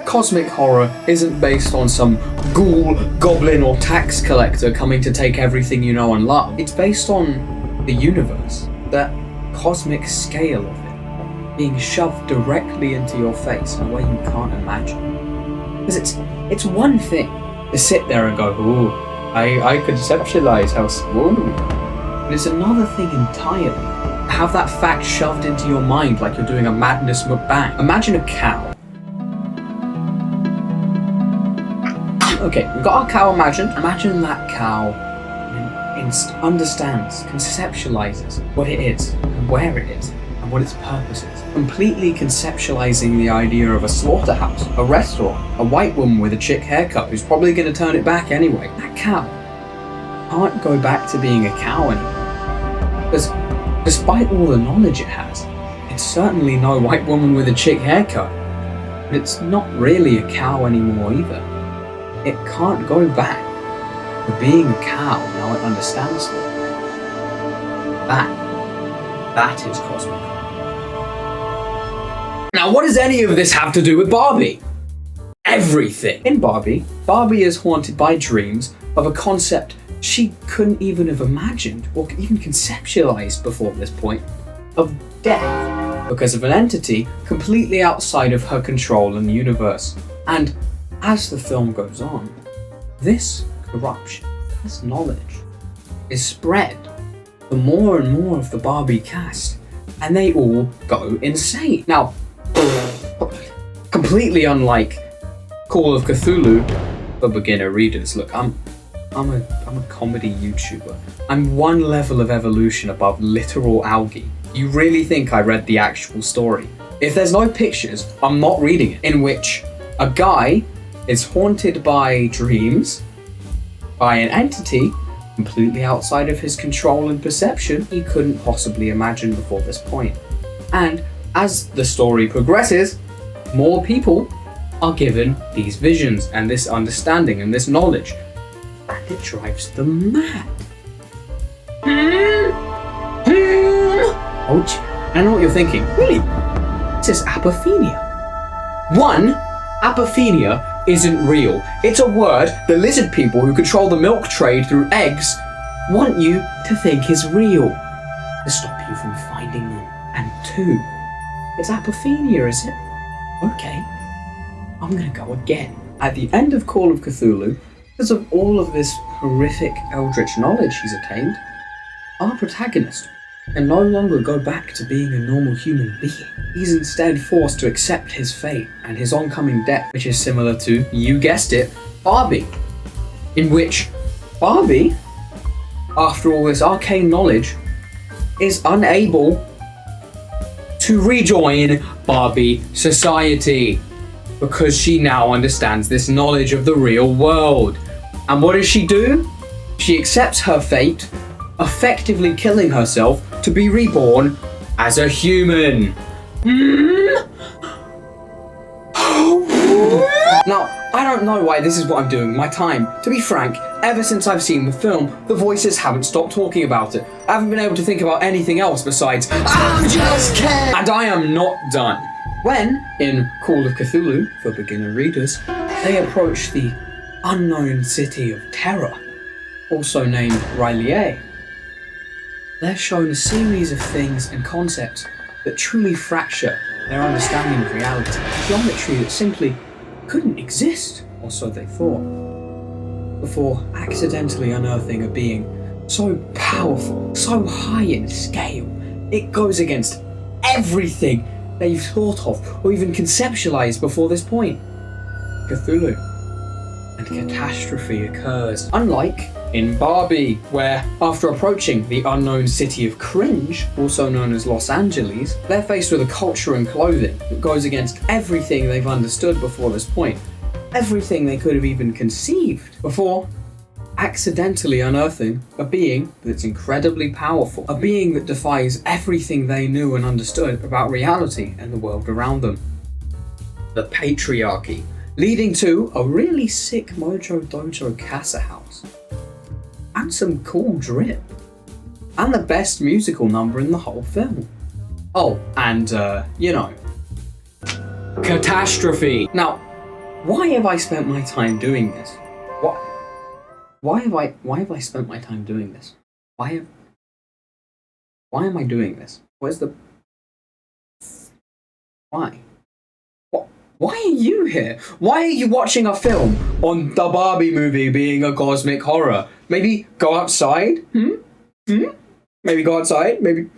Cosmic horror isn't based on some ghoul, goblin, or tax collector coming to take everything you know and love. It's based on the universe, that cosmic scale of it, being shoved directly into your face in a way you can't imagine. Because it's one thing to sit there and go, ooh, I conceptualize how small. But it's another thing entirely to have that fact shoved into your mind like you're doing a madness mukbang. Imagine a cow. Okay, we've got our cow imagined. Imagine that cow understands, conceptualizes what it is, and where it is, and what its purpose is. Completely conceptualizing the idea of a slaughterhouse, a restaurant, a white woman with a chick haircut who's probably going to turn it back anyway. That cow can't go back to being a cow anymore. Because despite all the knowledge it has, it's certainly no white woman with a chick haircut. But it's not really a cow anymore either. It can't go back to being a cow now it understands it. That is cosmic. Now, what does any of this have to do with Barbie? Everything. In Barbie is haunted by dreams of a concept she couldn't even have imagined or even conceptualized before this point, of death, because of an entity completely outside of her control in the universe. And as the film goes on, this corruption, this knowledge, is spread to more and more of the Barbie cast, and they all go insane. Now, completely unlike Call of Cthulhu for beginner readers. Look, I'm a comedy YouTuber. I'm one level of evolution above literal algae. You really think I read the actual story? If there's no pictures, I'm not reading it. In which a guy is haunted by dreams, by an entity completely outside of his control and perception he couldn't possibly imagine before this point. And as the story progresses, more people are given these visions and this understanding and this knowledge, and it drives them mad. Ouch. I know what you're thinking. Really? This is apophenia. One, apophenia isn't real. It's a word the lizard people who control the milk trade through eggs want you to think is real, to stop you from finding them. And two, it's apophenia, is it? Okay, I'm gonna go again. At the end of Call of Cthulhu, because of all of this horrific eldritch knowledge he's attained, our protagonist can no longer go back to being a normal human being. He's instead forced to accept his fate and his oncoming death, which is similar to, you guessed it, Barbie. In which Barbie, after all this arcane knowledge, is unable to rejoin Barbie society because she now understands this knowledge of the real world. And what does she do? She accepts her fate, effectively killing herself to be reborn as a human. Now, I don't know why this is what I'm doing with my time. To be frank, ever since I've seen the film, the voices haven't stopped talking about it. I haven't been able to think about anything else besides, I'm just kidding! And I am not done. When, in Call of Cthulhu, for beginner readers, they approach the unknown city of terror, also named R'lyeh, they're shown a series of things and concepts that truly fracture their understanding of reality. Geometry that simply couldn't exist, or so they thought, before accidentally unearthing a being so powerful, so high in scale, it goes against everything they've thought of or even conceptualized before this point. Cthulhu. And catastrophe occurs, unlike in Barbie, where after approaching the unknown city of cringe, also known as Los Angeles, they're faced with a culture and clothing that goes against everything they've understood before this point, everything they could have even conceived before accidentally unearthing a being that's incredibly powerful, a being that defies everything they knew and understood about reality and the world around them. The patriarchy, leading to a really sick Mojo Dojo Casa house. And some cool drip. And the best musical number in the whole film. Oh, and, catastrophe. Now, Why have I spent my time doing this? What? Why have I spent my time doing this? Why am I doing this? Where's the... Why? Why are you here? Why are you watching a film on the Barbie movie being a cosmic horror? Maybe go outside? Maybe go outside? Maybe...